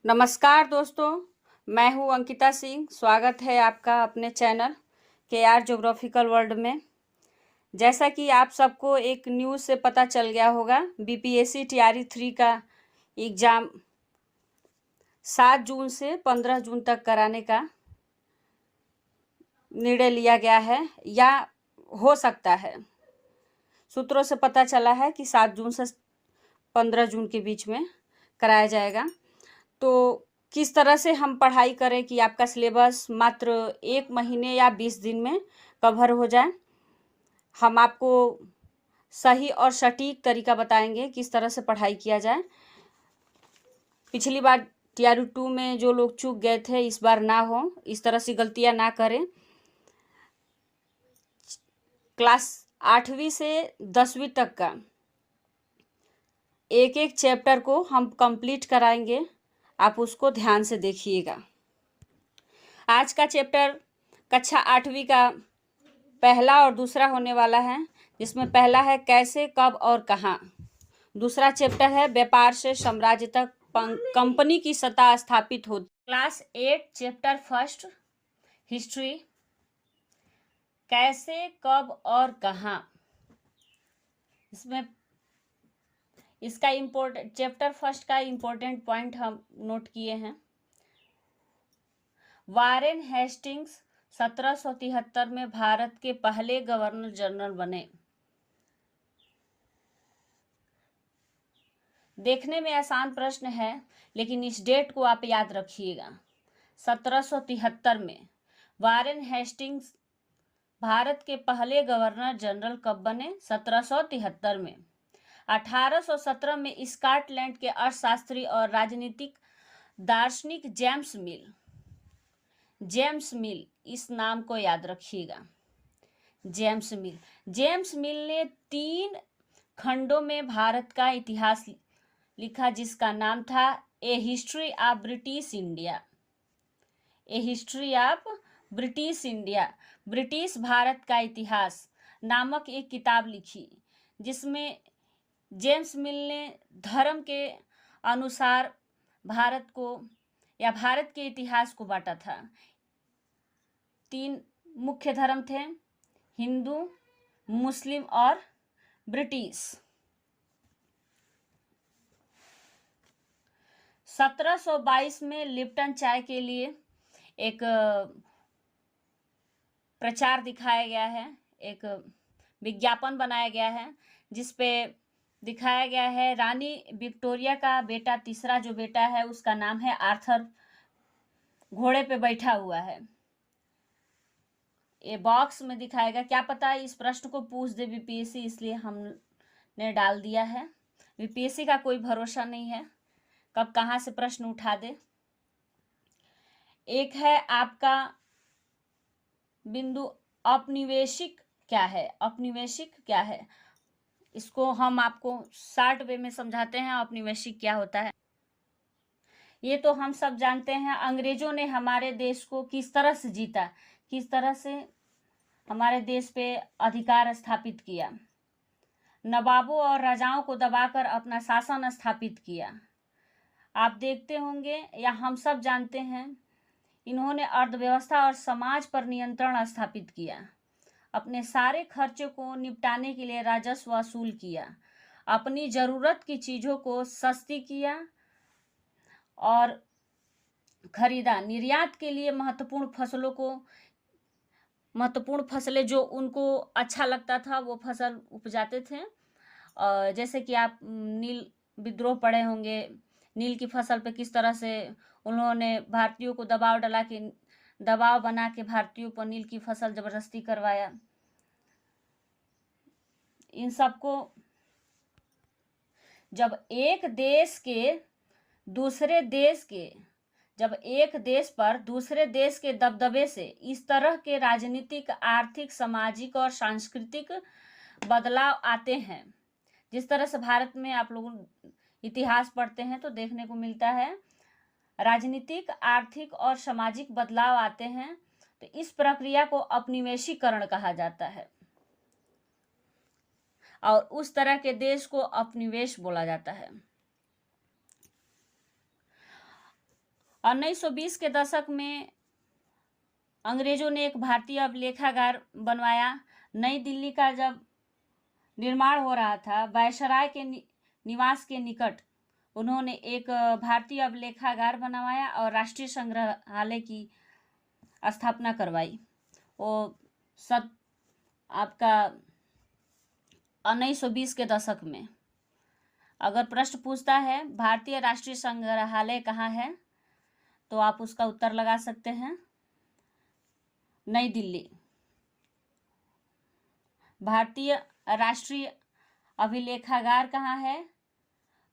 नमस्कार दोस्तों, मैं हूं अंकिता सिंह। स्वागत है आपका अपने चैनल KR ज्योग्राफिकल वर्ल्ड में। जैसा कि आप सबको एक न्यूज़ से पता चल गया होगा, BPSC TRE 3 का एग्ज़ाम 7 जून से 15 जून तक कराने का निर्णय लिया गया है या हो सकता है। सूत्रों से पता चला है कि 7 जून से 15 जून के बीच में कराया जाएगा। तो किस तरह से हम पढ़ाई करें कि आपका सिलेबस मात्र 1 महीने या 20 दिन में कवर हो जाए, हम आपको सही और सटीक तरीका बताएंगे किस तरह से पढ़ाई किया जाए। पिछली बार TRE 2 में जो लोग चूक गए थे, इस बार ना हो, इस तरह से गलतियां ना करें। क्लास 8वीं से 10वीं तक का एक एक चैप्टर को हम कंप्लीट कराएंगे, आप उसको ध्यान से देखिएगा। आज का चैप्टर कक्षा 8वीं का पहला और दूसरा होने वाला है, जिसमें पहला है कैसे, कब और कहाँ। दूसरा चैप्टर है व्यापार से साम्राज्य तक कंपनी की सत्ता स्थापित होती। क्लास 8 चैप्टर फर्स्ट हिस्ट्री, कैसे, कब और कहाँ। इसमें इसका चैप्टर फर्स्ट का इम्पोर्टेंट पॉइंट हम नोट किए हैं। वारेन हेस्टिंग्स 1773 में भारत के पहले गवर्नर जनरल बने। देखने में आसान प्रश्न है, लेकिन इस डेट को आप याद रखिएगा। 1773 में वारेन हेस्टिंग्स भारत के पहले गवर्नर जनरल कब बने? 1773 में। 1817 में स्कॉटलैंड के अर्थशास्त्री और राजनीतिक दार्शनिक जेम्स मिल, इस नाम को याद रखिएगा। जेम्स मिल ने 3 खंडों में भारत का इतिहास लिखा, जिसका नाम था a history of British India. A history of British India, British Bharat का इतिहास नामक एक किताब लिखी, जिसमें जेम्स मिल ने धर्म के अनुसार भारत को या भारत के इतिहास को बांटा था। 3 मुख्य धर्म थे, हिंदू, मुस्लिम और ब्रिटिश। 1722 में लिप्टन चाय के लिए एक प्रचार दिखाया गया है, एक विज्ञापन बनाया गया है, जिसपे दिखाया गया है रानी विक्टोरिया का बेटा, तीसरा जो बेटा है उसका नाम है आर्थर, घोड़े पे बैठा हुआ है। ये बॉक्स में दिखाएगा, क्या पता इस प्रश्न को पूछ दे BPSC, इसलिए हमने डाल दिया है। BPSC का कोई भरोसा नहीं है, कब कहाँ से प्रश्न उठा दे। एक है आपका बिंदु औपनिवेशिक क्या है। औपनिवेशिक क्या है, इसको हम आपको शॉर्ट वे में समझाते हैं। औपनिवेशिक क्या होता है ये तो हम सब जानते हैं। अंग्रेजों ने हमारे देश को किस तरह से जीता, किस तरह से हमारे देश पे अधिकार स्थापित किया, नवाबों और राजाओं को दबाकर अपना शासन स्थापित किया। आप देखते होंगे या हम सब जानते हैं, इन्होंने अर्थव्यवस्था और समाज पर नियंत्रण स्थापित किया, अपने सारे खर्चों को निपटाने के लिए राजस्व वसूल किया, अपनी जरूरत की चीजों को सस्ती किया और खरीदा। निर्यात के लिए महत्वपूर्ण फसलें जो उनको अच्छा लगता था वो फसल उपजाते थे। जैसे कि आप नील विद्रोह पढ़े होंगे, नील की फसल पे किस तरह से उन्होंने भारतीयों को दबाव बना के भारतीयों पर नील की फसल जबरदस्ती करवाया। इन सबको जब एक देश पर दूसरे देश के दबदबे से इस तरह के राजनीतिक, आर्थिक, सामाजिक और सांस्कृतिक बदलाव आते हैं, जिस तरह से भारत में आप लोग इतिहास पढ़ते हैं तो देखने को मिलता है, राजनीतिक, आर्थिक और सामाजिक बदलाव आते हैं, तो इस प्रक्रिया को औपनिवेशीकरण कहा जाता है और उस तरह के देश को औपनिवेश बोला जाता है। 1920 के दशक में अंग्रेजों ने एक भारतीय अभिलेखागार बनवाया। नई दिल्ली का जब निर्माण हो रहा था, वायसराय के निवास के निकट उन्होंने एक भारतीय अभिलेखागार बनवाया और राष्ट्रीय संग्रहालय की स्थापना करवाई। वो आपका 1920 के दशक में। अगर प्रश्न पूछता है भारतीय राष्ट्रीय संग्रहालय कहाँ है, तो आप उसका उत्तर लगा सकते हैं नई दिल्ली। भारतीय राष्ट्रीय अभिलेखागार कहाँ है,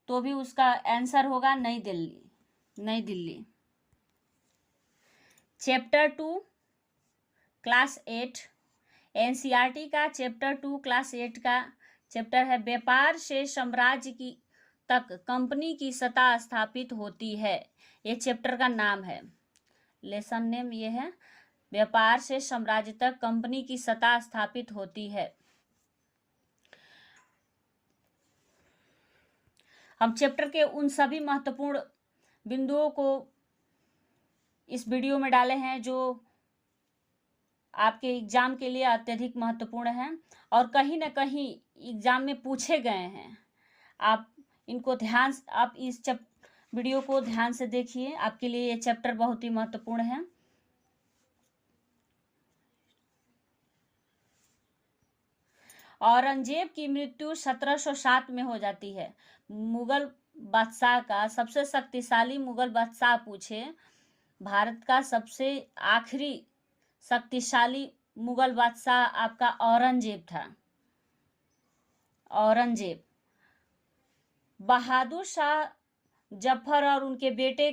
तो भी उसका आंसर होगा नई दिल्ली, नई दिल्ली। चैप्टर 2 क्लास 8 एनसीईआरटी का चैप्टर 2 क्लास 8 का चैप्टर है व्यापार से साम्राज्य की तक कंपनी की सत्ता स्थापित होती है। ये चैप्टर का नाम है, लेसन नेम ये है, व्यापार से साम्राज्य तक कंपनी की सत्ता स्थापित होती है। हम चैप्टर के उन सभी महत्वपूर्ण बिंदुओं को इस वीडियो में डाले हैं जो आपके एग्जाम के लिए अत्यधिक महत्वपूर्ण हैं और कहीं ना कहीं एग्जाम में पूछे गए हैं। आप इनको आप इस वीडियो को ध्यान से देखिए, आपके लिए ये चैप्टर बहुत ही महत्वपूर्ण है। औरंगजेब की मृत्यु 1707 में हो जाती है। मुगल बादशाह का सबसे शक्तिशाली मुगल बादशाह पूछे, भारत का सबसे आखिरी शक्तिशाली मुगल बादशाह आपका औरंगजेब था। औरंगजेब। बहादुर शाह जफर और उनके बेटे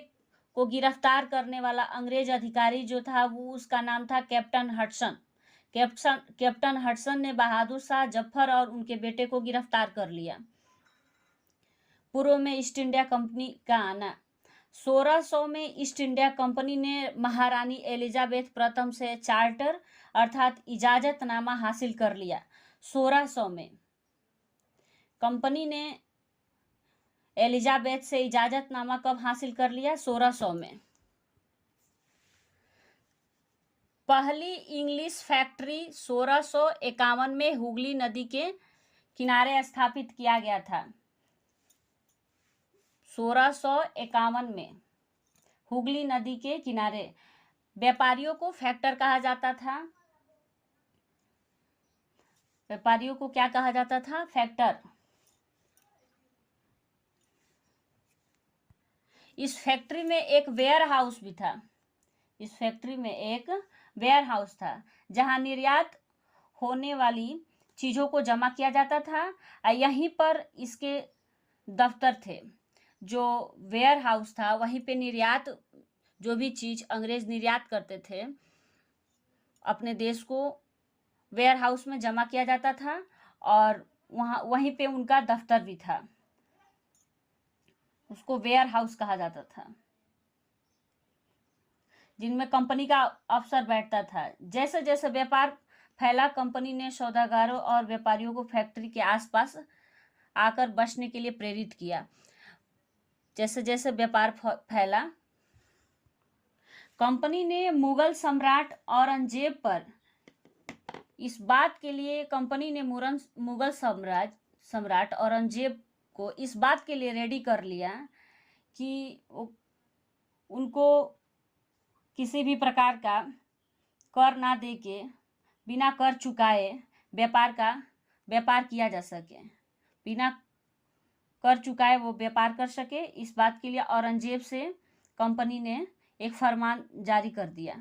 को गिरफ्तार करने वाला अंग्रेज अधिकारी जो था वो उसका नाम था कैप्टन हडसन। कैप्टन हडसन ने बहादुर शाह जफर और उनके बेटे को गिरफ्तार कर लिया। पूर्व में ईस्ट इंडिया कंपनी का आना। 1600 में ईस्ट इंडिया कंपनी ने महारानी एलिजाबेथ प्रथम से चार्टर अर्थात इजाजतनामा हासिल कर लिया। 1600 में कंपनी ने एलिजाबेथ से इजाजतनामा कब हासिल कर लिया? 1600 में। पहली इंग्लिश फैक्ट्री 1651 में हुगली नदी के किनारे स्थापित किया गया था। 1651 में हुगली नदी के किनारे। व्यापारियों को फैक्टर कहा जाता था। व्यापारियों को क्या कहा जाता था? फैक्टर। इस फैक्ट्री में एक वेयर हाउस भी था। इस फैक्ट्री में एक वेयर हाउस था जहां निर्यात होने वाली चीजों को जमा किया जाता था और यहीं पर इसके दफ्तर थे। जो वेयर हाउस था वहीं पे निर्यात, जो भी चीज अंग्रेज निर्यात करते थे अपने देश को, वेयर हाउस में जमा किया जाता था और वहीं पे उनका दफ्तर भी था। उसको वेयर हाउस कहा जाता था, जिनमें कंपनी का अफसर बैठता था। जैसे जैसे व्यापार फैला, कंपनी ने सौदागरों और व्यापारियों को फैक्ट्री के आसपास आकर बसने के लिए प्रेरित किया। जैसे जैसे व्यापार फैला, कंपनी ने मुगल सम्राट औरंगजेब पर इस बात के लिए कंपनी ने मुगल सम्राट औरंगजेब को इस बात के लिए रेडी कर लिया कि उनको किसी भी प्रकार का कर ना दे के, बिना कर चुकाए व्यापार किया जा सके, बिना कर चुकाए वो व्यापार कर सके। इस बात के लिए औरंगजेब से कंपनी ने एक फरमान जारी कर दिया।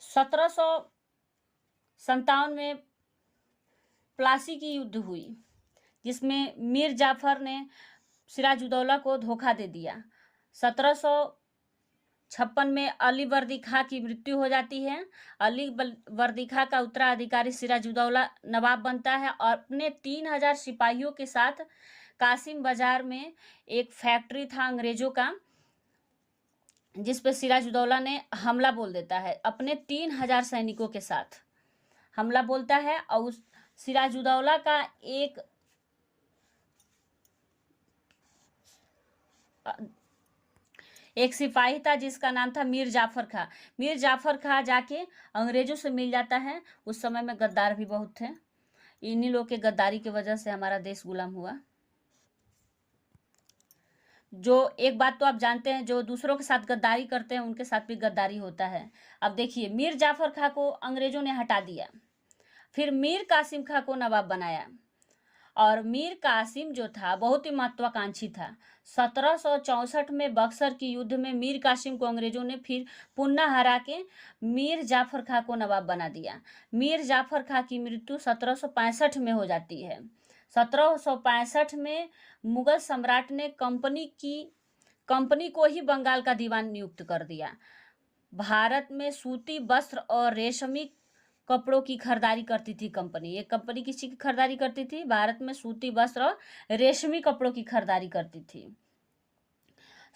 1757 में प्लासी की युद्ध हुई, जिसमें मीर जाफर ने सिराजुद्दौला को धोखा दे दिया। 1756 में अली वर्दी खां की मृत्यु हो जाती है। अली वर्दी खां का उत्तराधिकारी सिराजुद्दौला नवाब बनता है और अपने 3000 सिपाहियों के साथ कासिम बाजार में एक फैक्ट्री था अंग्रेजों का, जिस पे सिराजुद्दौला ने हमला बोल देता है। अपने 3000 सैनिकों के साथ हमला बोलता है और उस सिराजुद्दौला का एक एक सिपाही था जिसका नाम था मीर जाफर खां। मीर जाफर खां जाके अंग्रेजों से मिल जाता है। उस समय में गद्दार भी बहुत थे। इन्हीं लोग के गद्दारी की वजह से हमारा देश गुलाम हुआ। जो एक बात तो आप जानते हैं, जो दूसरों के साथ गद्दारी करते हैं उनके साथ भी गद्दारी होता है। अब देखिए, मीर जाफर खां को अंग्रेजों ने हटा दिया, फिर मीर कासिम खां को नवाब बनाया। और मीर कासिम जो था बहुत ही महत्वाकांक्षी था। 1764 में बक्सर की युद्ध में मीर कासिम को अंग्रेजों ने फिर पुनः हरा के मीर जाफर खां को नवाब बना दिया। मीर जाफर खां की मृत्यु 1765 में हो जाती है। 1765 में मुगल सम्राट ने कंपनी को ही बंगाल का दीवान नियुक्त कर दिया। भारत में सूती वस्त्र और रेशमी कपड़ों की खरीदारी करती थी कंपनी। ये कंपनी किसी की खरीदारी करती थी? भारत में सूती वस्त्र और रेशमी कपड़ों की खरीदारी करती थी।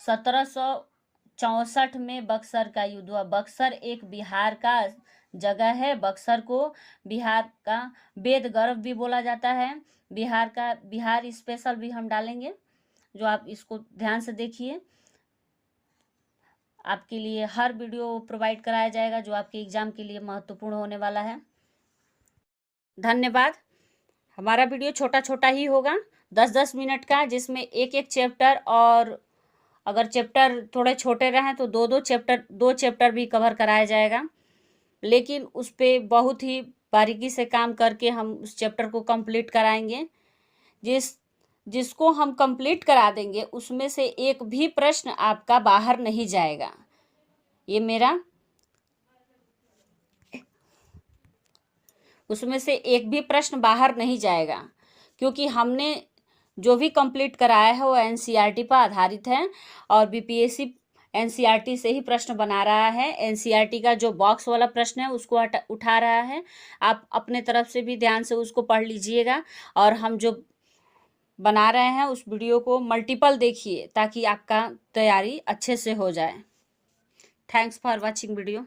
1764 में बक्सर का युद्ध हुआ। बक्सर एक बिहार का जगह है। बक्सर को बिहार का वेद गर्व भी बोला जाता है। बिहार स्पेशल भी हम डालेंगे, जो आप इसको ध्यान से देखिए। आपके लिए हर वीडियो प्रोवाइड कराया जाएगा जो आपके एग्जाम के लिए महत्वपूर्ण होने वाला है। धन्यवाद। हमारा वीडियो छोटा छोटा ही होगा, 10-10 मिनट का, जिसमें एक एक चैप्टर, और अगर चैप्टर थोड़े छोटे रहें तो दो चैप्टर भी कवर कराया जाएगा। लेकिन उस पर बहुत ही बारीकी से काम करके हम उस चैप्टर को कंप्लीट कराएंगे। जिसको हम कंप्लीट करा देंगे उसमें से एक भी प्रश्न आपका बाहर नहीं जाएगा। उसमें से एक भी प्रश्न बाहर नहीं जाएगा, क्योंकि हमने जो भी कंप्लीट कराया है वो एनसीईआरटी पर आधारित है और बीपीएससी एनसीईआरटी से ही प्रश्न बना रहा है। एनसीईआरटी का जो बॉक्स वाला प्रश्न है उसको उठा रहा है। आप अपने तरफ से भी ध्यान से उसको पढ़ लीजिएगा, और हम जो बना रहे हैं उस वीडियो को मल्टीपल देखिए ताकि आपका तैयारी अच्छे से हो जाए। Thanks for watching video.